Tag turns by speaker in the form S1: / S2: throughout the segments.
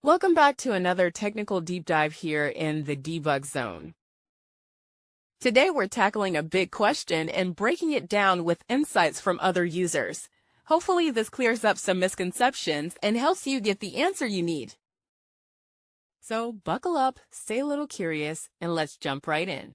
S1: Welcome back to another technical deep dive here in the debug zone. Today we're tackling a big question and breaking it down with insights from other users. Hopefully this clears up some misconceptions and helps you get the answer you need. So buckle up, stay a little curious, and let's jump right in.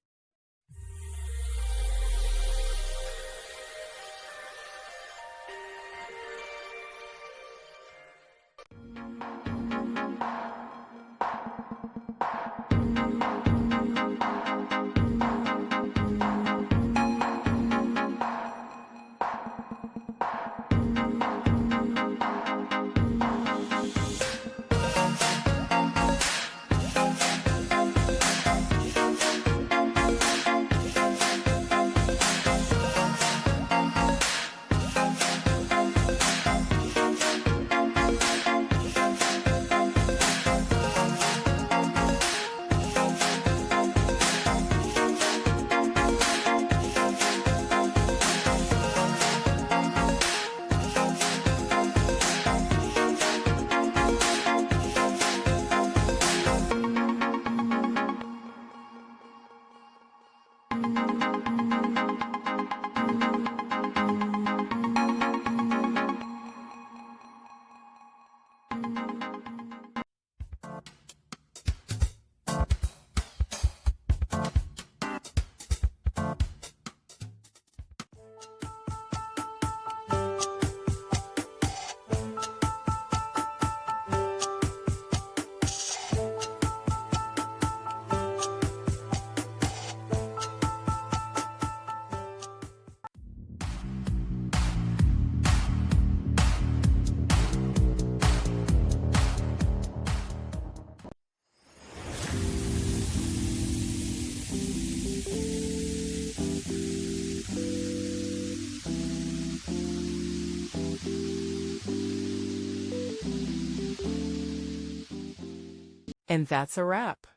S1: And that's a wrap.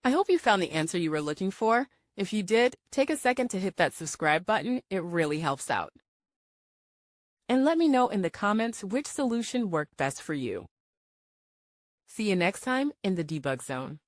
S1: I hope you found the answer you were looking for. If you did, take a second to hit that subscribe button. It really helps out. And let me know in the comments which solution worked best for you. See you next time in the debug zone.